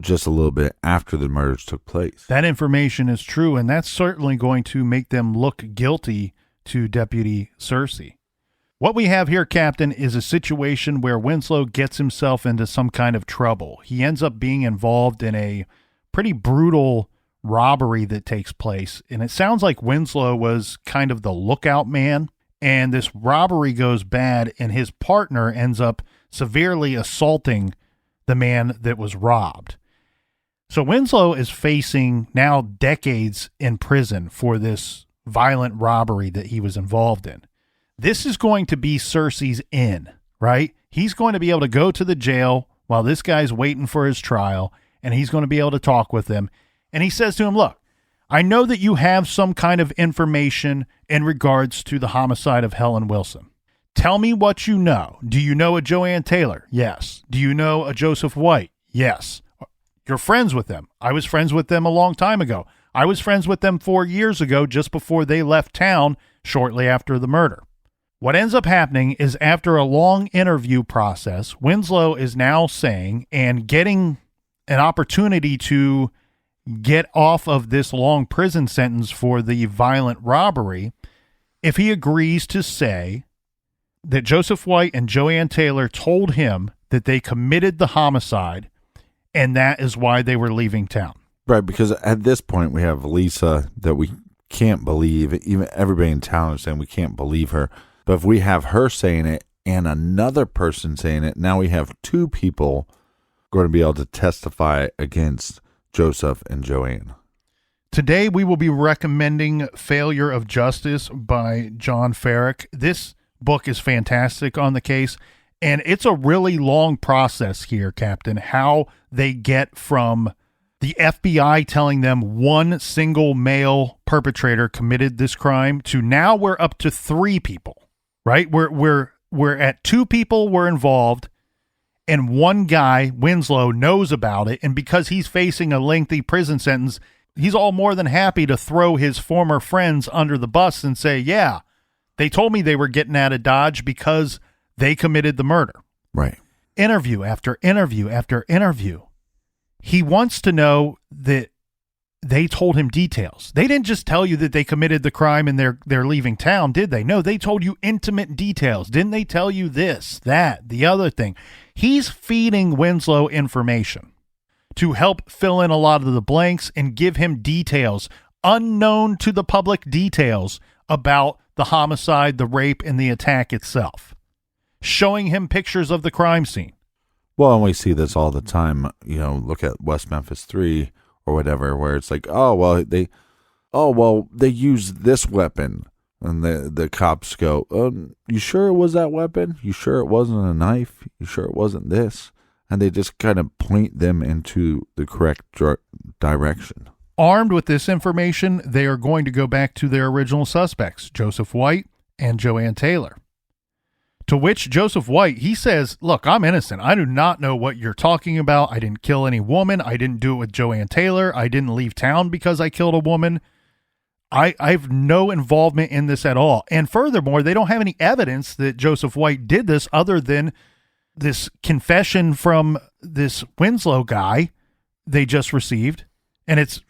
just a little bit after the murders took place. That information is true, and that's certainly going to make them look guilty to Deputy Cersei. What we have here, Captain, is a situation where Winslow gets himself into some kind of trouble. He ends up being involved in a pretty brutal robbery that takes place, and it sounds like Winslow was kind of the lookout man. And this robbery goes bad, and his partner ends up severely assaulting the man that was robbed. So Winslow is facing now decades in prison for this violent robbery that he was involved in. This is going to be Cersei's in, right? He's going to be able to go to the jail while this guy's waiting for his trial, and he's going to be able to talk with him. And he says to him, look, I know that you have some kind of information in regards to the homicide of Helen Wilson. Tell me what you know. Do you know a Joanne Taylor? Yes. Do you know a Joseph White? Yes. You're friends with them. I was friends with them a long time ago. I was friends with them 4 years ago, just before they left town shortly after the murder. What ends up happening is after a long interview process, Winslow is now saying and getting an opportunity to get off of this long prison sentence for the violent robbery if he agrees to say that Joseph White and Joanne Taylor told him that they committed the homicide, and that is why they were leaving town. Right, because at this point we have Lisa that we can't believe. Even everybody in town is saying we can't believe her. But if we have her saying it and another person saying it, now we have 2 people going to be able to testify against Joseph and Joanne. Today we will be recommending Failure of Justice by John Farrick. This book is fantastic on the case, and it's a really long process here, Captain, how they get from the FBI telling them one single male perpetrator committed this crime to now we're up to 3 people, right? We're where two people were involved and one guy, Winslow, knows about it. And because he's facing a lengthy prison sentence, he's all more than happy to throw his former friends under the bus and say, yeah, they told me they were getting out of Dodge because they committed the murder. Right. Interview after interview after interview. He wants to know that they told him details. They didn't just tell you that they committed the crime and they're leaving town, did they? No, they told you intimate details. Didn't they tell you this, that, the other thing? He's feeding Winslow information to help fill in a lot of the blanks and give him details, unknown to the public details about the homicide, the rape, and the attack itself. Showing him pictures of the crime scene. Well, and we see this all the time. You know, look at West Memphis 3 or whatever, where it's like, they used this weapon, and the cops go, you sure it was that weapon? You sure it wasn't a knife? You sure it wasn't this? And they just kind of point them into the correct direction. Armed with this information, they are going to go back to their original suspects, Joseph White and Joanne Taylor. To which Joseph White, he says, look, I'm innocent. I do not know what you're talking about. I didn't kill any woman. I didn't do it with Joanne Taylor. I didn't leave town because I killed a woman. I have no involvement in this at all. And furthermore, they don't have any evidence that Joseph White did this other than this confession from this Winslow guy they just received. And it's,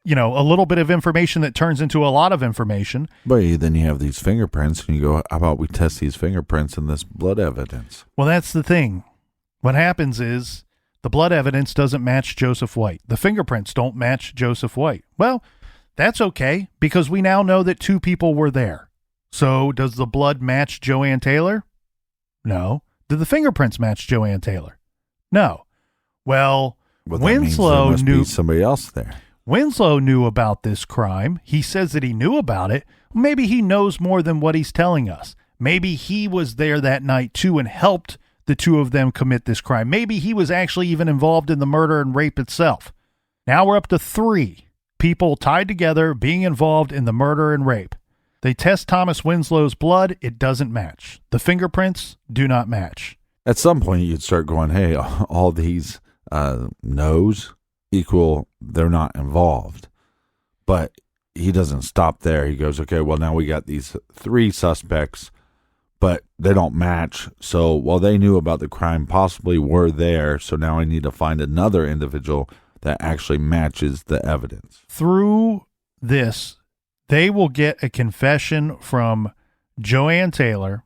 a little bit of information that turns into a lot of information. But then you have these fingerprints, and you go, how about we test these fingerprints and this blood evidence? Well, that's the thing. What happens is the blood evidence doesn't match Joseph White. The fingerprints don't match Joseph White. Well, that's okay, because we now know that two people were there. So does the blood match Joanne Taylor? No. Did the fingerprints match Joanne Taylor? No. Well Winslow means there knew must be somebody else there. Winslow knew about this crime. He says that he knew about it. Maybe he knows more than what he's telling us. Maybe he was there that night too and helped the two of them commit this crime. Maybe he was actually even involved in the murder and rape itself. Now we're up to 3 people tied together being involved in the murder and rape. They test Thomas Winslow's blood. It doesn't match. The fingerprints do not match. At some point, you'd start going, hey, all these no's equal they're not involved. But he doesn't stop there. He goes, okay, well, now we got these 3 suspects, but they don't match. So, they knew about the crime, possibly were there. So now I need to find another individual that actually matches the evidence. Through this, they will get a confession from Joanne Taylor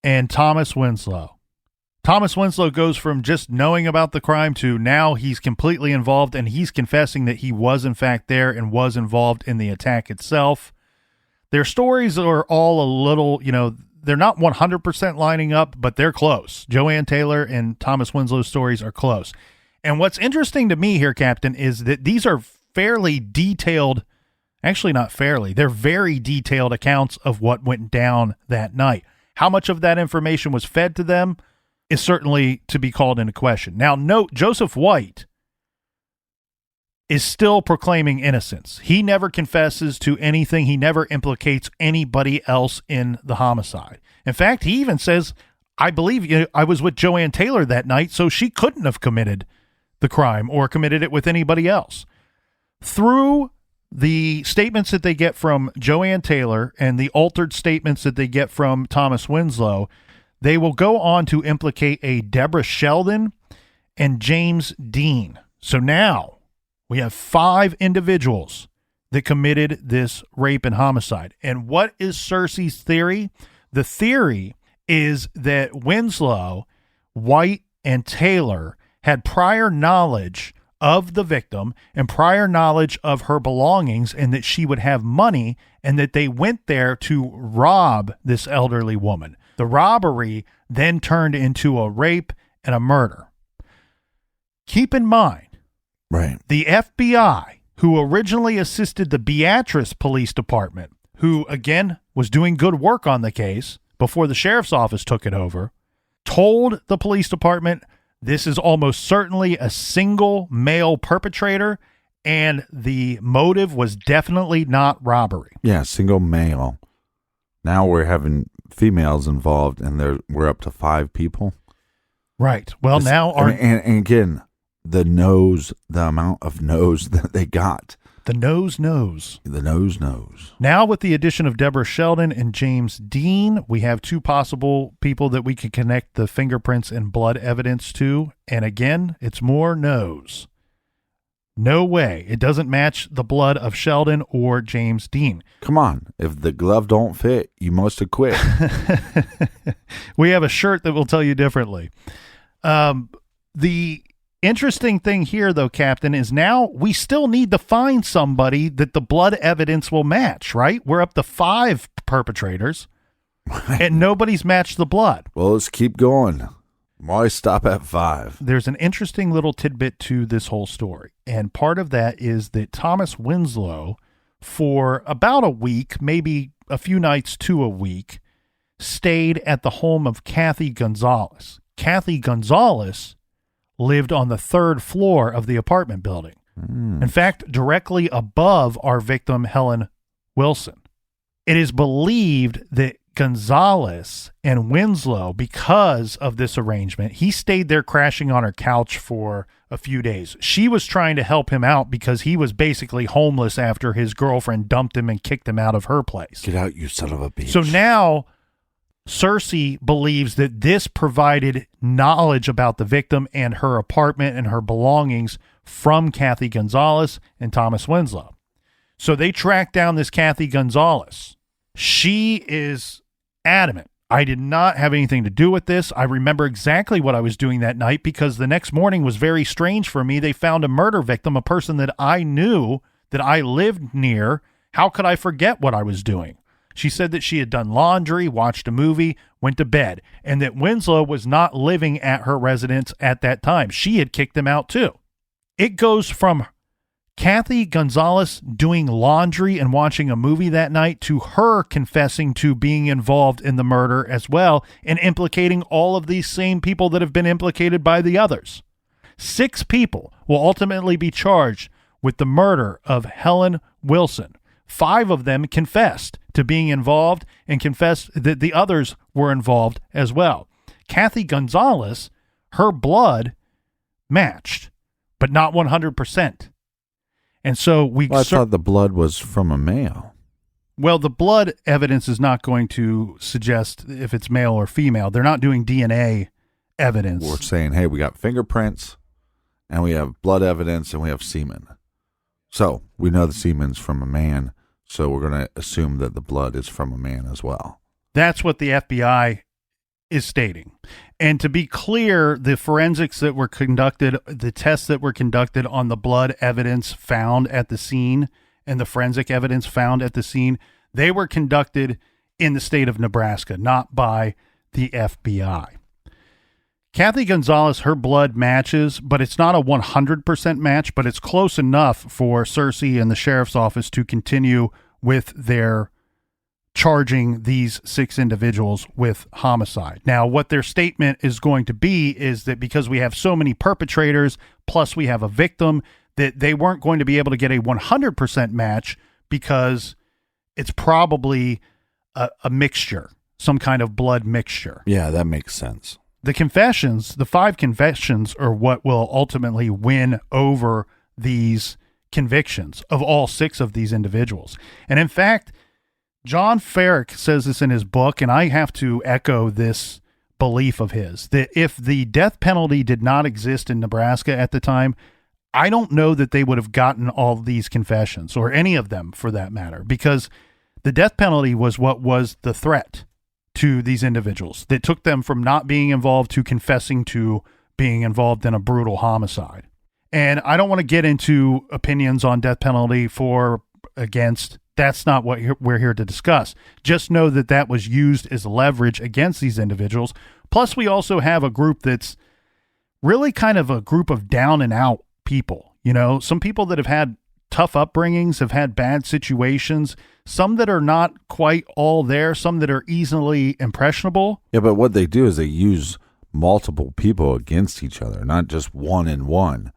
and Thomas Winslow. Thomas Winslow goes from just knowing about the crime to now he's completely involved, and he's confessing that he was in fact there and was involved in the attack itself. Their stories are all a little, they're not 100% lining up, but they're close. Joanne Taylor and Thomas Winslow's stories are close. And what's interesting to me here, Captain, is that these are fairly detailed, actually not fairly, they're very detailed accounts of what went down that night. How much of that information was fed to them is certainly to be called into question. Now, note, Joseph White is still proclaiming innocence. He never confesses to anything. He never implicates anybody else in the homicide. In fact, he even says, I believe I was with Joanne Taylor that night, so she couldn't have committed the crime or committed it with anybody else. Through the statements that they get from Joanne Taylor and the altered statements that they get from Thomas Winslow, they will go on to implicate a Deborah Sheldon and James Dean. So now we have 5 individuals that committed this rape and homicide. And what is Cersei's theory? The theory is that Winslow, White, and Taylor had prior knowledge of the victim and prior knowledge of her belongings, and that she would have money, and that they went there to rob this elderly woman. The robbery then turned into a rape and a murder. Keep in mind, right, the FBI, who originally assisted the Beatrice Police Department, who, again, was doing good work on the case before the sheriff's office took it over, told the police department this is almost certainly a single male perpetrator, and the motive was definitely not robbery. Yeah, single male. Now we're having females involved, and we're up to 5 people. Right. Well, now and again, the amount of nose that they got. The nose knows. The nose knows. Now, with the addition of Deborah Sheldon and James Dean, we have 2 possible people that we could connect the fingerprints and blood evidence to. And again, it's more nose. No way. It doesn't match the blood of Sheldon or James Dean. Come on. If the glove don't fit, you must have quit. We have a shirt that will tell you differently. The interesting thing here, though, Captain, is now we still need to find somebody that the blood evidence will match, right? We're up to 5 perpetrators, and nobody's matched the blood. Well, let's keep going. Why stop at 5? There's an interesting little tidbit to this whole story, and part of that is that Thomas Winslow, for about a week, maybe a few nights to a week, stayed at the home of Kathy Gonzalez. Kathy Gonzalez lived on the 3rd floor of the apartment building. In fact, directly above our victim, Helen Wilson. It is believed that Gonzalez and Winslow, because of this arrangement, he stayed there crashing on her couch for a few days. She was trying to help him out because he was basically homeless after his girlfriend dumped him and kicked him out of her place. Get out, you son of a bitch. So now Cersei believes that this provided knowledge about the victim and her apartment and her belongings from Kathy Gonzalez and Thomas Winslow. So they track down this Kathy Gonzalez. She is adamant. I did not have anything to do with this. I remember exactly what I was doing that night because the next morning was very strange for me. They found a murder victim, a person that I knew, that I lived near. How could I forget what I was doing? She said that she had done laundry, watched a movie, went to bed, and that Winslow was not living at her residence at that time. She had kicked him out too. It goes from Kathy Gonzalez doing laundry and watching a movie that night to her confessing to being involved in the murder as well and implicating all of these same people that have been implicated by the others. 6 people will ultimately be charged with the murder of Helen Wilson. 5 of them confessed to being involved and confessed that the others were involved as well. Kathy Gonzalez, her blood matched, but not 100%. And so I thought the blood was from a male. Well, the blood evidence is not going to suggest if it's male or female. They're not doing DNA evidence. We're saying, hey, we got fingerprints and we have blood evidence and we have semen. So we know the semen's from a man. So we're going to assume that the blood is from a man as well. That's what the FBI is stating. And to be clear, the forensics that were conducted, the tests that were conducted on the blood evidence found at the scene and the forensic evidence found at the scene, they were conducted in the state of Nebraska, not by the FBI. Kathy Gonzalez, her blood matches, but it's not a 100% match, but it's close enough for Cersei and the sheriff's office to continue with their charging these 6 individuals with homicide. Now, what their statement is going to be is that because we have so many perpetrators, plus we have a victim, that they weren't going to be able to get a 100% match because it's probably a mixture, some kind of blood mixture. Yeah, that makes sense. The confessions, the 5 confessions, are what will ultimately win over these convictions of all 6 of these individuals. And in fact, John Farrick says this in his book, and I have to echo this belief of his, that if the death penalty did not exist in Nebraska at the time, I don't know that they would have gotten all these confessions, or any of them for that matter, because the death penalty was what was the threat to these individuals that took them from not being involved to confessing to being involved in a brutal homicide. And I don't want to get into opinions on death penalty for, against. That's not what we're here to discuss. Just know that that was used as leverage against these individuals. Plus, we also have a group that's really kind of a group of down and out people. You know, some people that have had tough upbringings, have had bad situations, some that are not quite all there, some that are easily impressionable. Yeah, but what they do is they use multiple people against each other, not just one and one.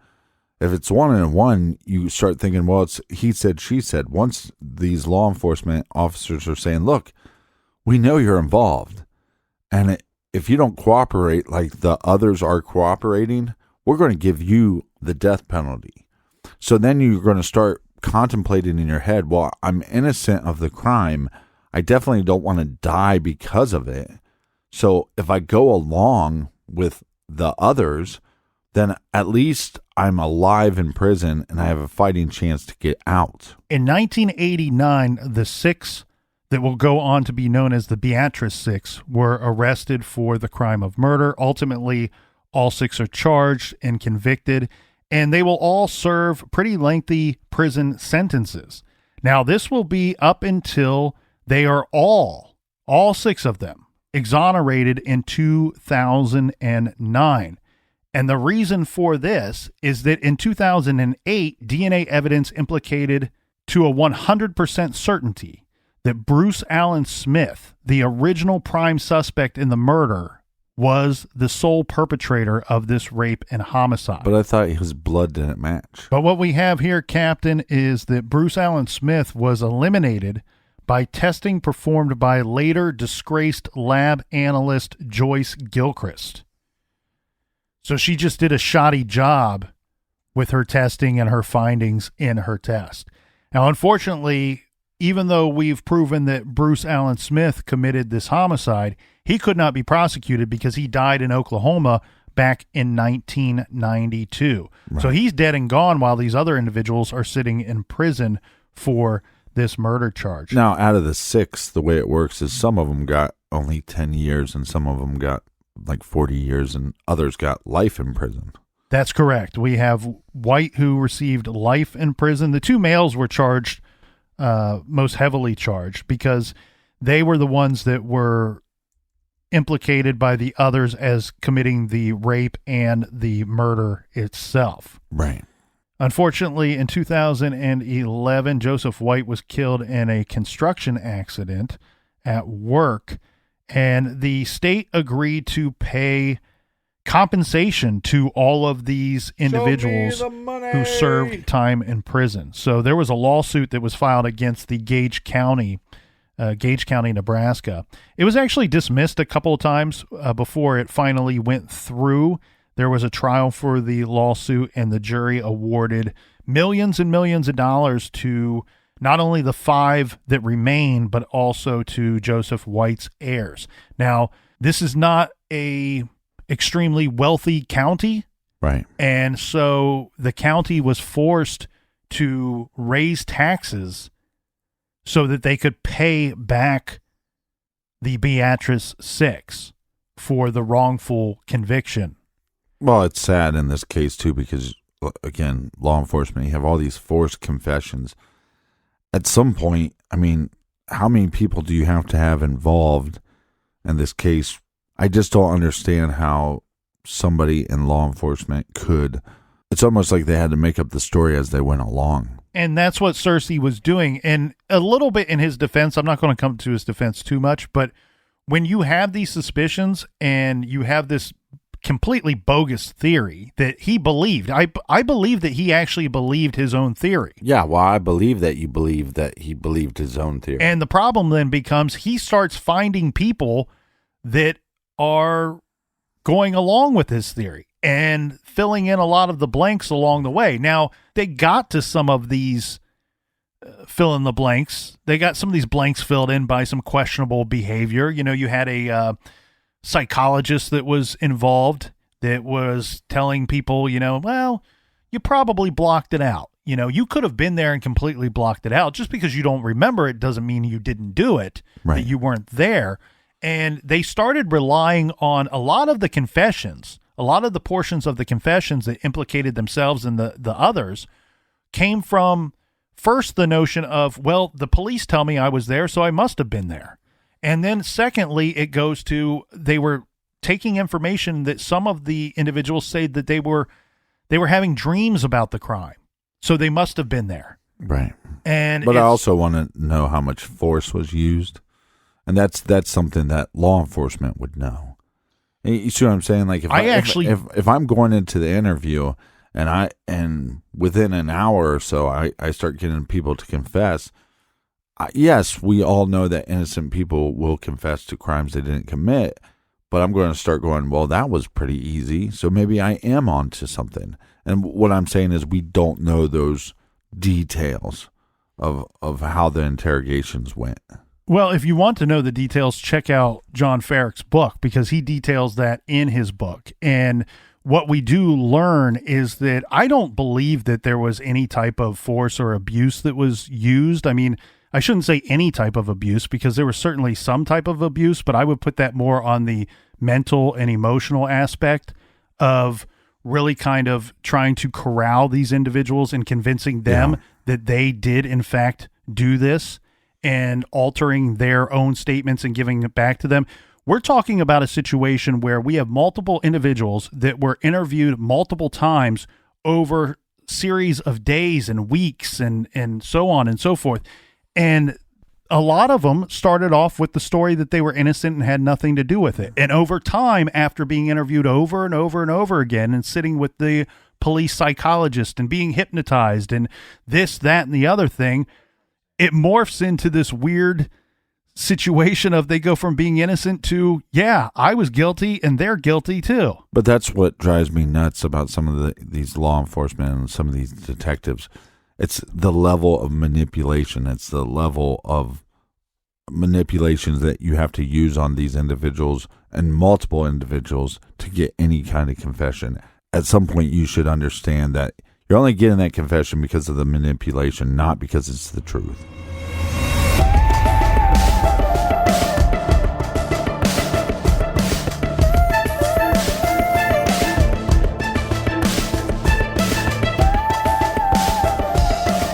If it's one and one, you start thinking, well, it's he said, she said. Once these law enforcement officers are saying, look, we know you're involved. And if you don't cooperate like the others are cooperating, we're going to give you the death penalty. So then you're going to start contemplating in your head, well, I'm innocent of the crime. I definitely don't want to die because of it. So if I go along with the others, then at least I'm alive in prison and I have a fighting chance to get out. In 1989, the 6 that will go on to be known as the Beatrice 6 were arrested for the crime of murder. Ultimately, all 6 are charged and convicted, and they will all serve pretty lengthy prison sentences. Now, this will be up until they are all 6 of them, exonerated in 2009. And the reason for this is that in 2008, DNA evidence implicated to a 100% certainty that Bruce Allen Smith, the original prime suspect in the murder, was the sole perpetrator of this rape and homicide. But I thought his blood didn't match. But what we have here, Captain, is that Bruce Allen Smith was eliminated by testing performed by later disgraced lab analyst Joyce Gilchrist. So she just did a shoddy job with her testing and her findings in her test. Now, unfortunately, even though we've proven that Bruce Allen Smith committed this homicide, he could not be prosecuted because he died in Oklahoma back in 1992. Right. So he's dead and gone while these other individuals are sitting in prison for this murder charge. Now, out of the 6, the way it works is some of them got only 10 years and some of them got like 40 years and others got life in prison. That's correct. We have White, who received life in prison. The 2 males were charged, most heavily charged, because they were the ones that were implicated by the others as committing the rape and the murder itself. Right. Unfortunately, in 2011, Joseph White was killed in a construction accident at work, and the state agreed to pay compensation to all of these individuals who served time in prison. So there was a lawsuit that was filed against the Gage County, Nebraska. It was actually dismissed a couple of times before it finally went through. There was a trial for the lawsuit, and the jury awarded millions and millions of dollars to not only the 5 that remain, but also to Joseph White's heirs. Now, this is not a extremely wealthy county. Right. And so the county was forced to raise taxes so that they could pay back the Beatrice 6 for the wrongful conviction. Well, it's sad in this case, too, because, again, law enforcement, you have all these forced confessions. At some point, I mean, how many people do you have to have involved in this case? I just don't understand how somebody in law enforcement could. It's almost like they had to make up the story as they went along. And that's what Cersei was doing. And a little bit in his defense, I'm not going to come to his defense too much, but when you have these suspicions and you have this completely bogus theory that he believed, I believe that he actually believed his own theory. Yeah, well, I believe that you believe that he believed his own theory. And the problem then becomes he starts finding people that are going along with his theory and filling in a lot of the blanks along the way. Now, they got to some of these fill in the blanks. They got some of these blanks filled in by some questionable behavior. You know, you had a psychologist that was involved that was telling people, you know, well, you probably blocked it out. You know, you could have been there and completely blocked it out. Just because you don't remember it doesn't mean you didn't do it, right, that you weren't there. And they started relying on a lot of the confessions, a lot of the portions of the confessions that implicated themselves and the others came from first the notion of, well, the police tell me I was there, so I must have been there. And then secondly, it goes to they were taking information that some of the individuals say that they were having dreams about the crime. So they must have been there. Right. But I also want to know how much force was used. And that's something that law enforcement would know. And you see what I'm saying? Like if I'm going into the interview and within an hour or so I start getting people to confess, yes, we all know that innocent people will confess to crimes they didn't commit, but I'm going to start going, well, that was pretty easy, so maybe I am onto something. And what I'm saying is we don't know those details of how the interrogations went. Well, if you want to know the details, check out John Farrick's book, because he details that in his book. And what we do learn is that I don't believe that there was any type of force or abuse that was used. I mean, I shouldn't say any type of abuse, because there was certainly some type of abuse, but I would put that more on the mental and emotional aspect of really kind of trying to corral these individuals and convincing them that they did in fact do this, and altering their own statements and giving it back to them. We're talking about a situation where we have multiple individuals that were interviewed multiple times over series of days and weeks and so on and so forth. And a lot of them started off with the story that they were innocent and had nothing to do with it. And over time, after being interviewed over and over and over again and sitting with the police psychologist and being hypnotized and this, that, and the other thing, it morphs into this weird situation of they go from being innocent to, yeah, I was guilty and they're guilty too. But that's what drives me nuts about some of these law enforcement and some of these detectives. It's the level of manipulation. It's the level of manipulations that you have to use on these individuals and multiple individuals to get any kind of confession. At some point, you should understand that you're only getting that confession because of the manipulation, not because it's the truth.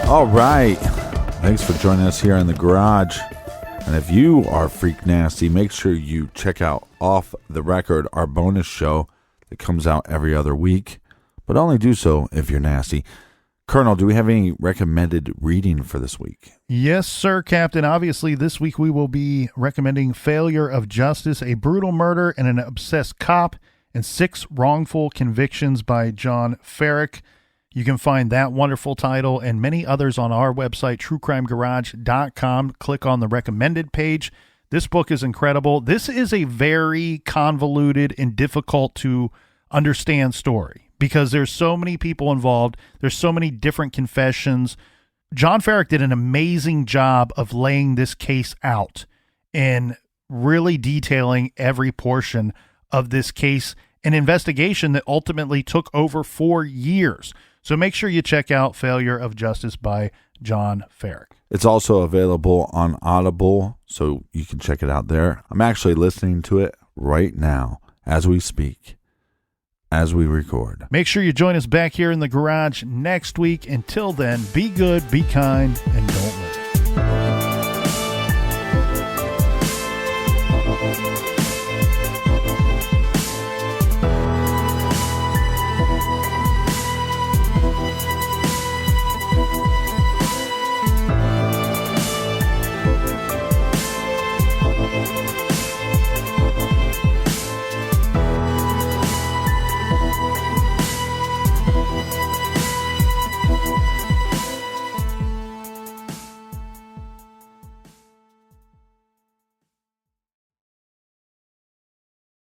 All right. Thanks for joining us here in the garage. And if you are freak nasty, make sure you check out Off the Record, our bonus show that comes out every other week. But only do so if you're nasty. Colonel, do we have any recommended reading for this week? Yes, sir, Captain. Obviously, this week we will be recommending Failure of Justice, a brutal murder and an obsessed cop, and 6 wrongful convictions by John Farrick. You can find that wonderful title and many others on our website, truecrimegarage.com. Click on the recommended page. This book is incredible. This is a very convoluted and difficult to understand story because there's so many people involved. There's so many different confessions. John Farrick did an amazing job of laying this case out and really detailing every portion of this case, an investigation that ultimately took over 4 years. So make sure you check out Failure of Justice by John Farrick. It's also available on Audible, so you can check it out there. I'm actually listening to it right now as we speak, as we record. Make sure you join us back here in the garage next week. Until then, be good, be kind, and don't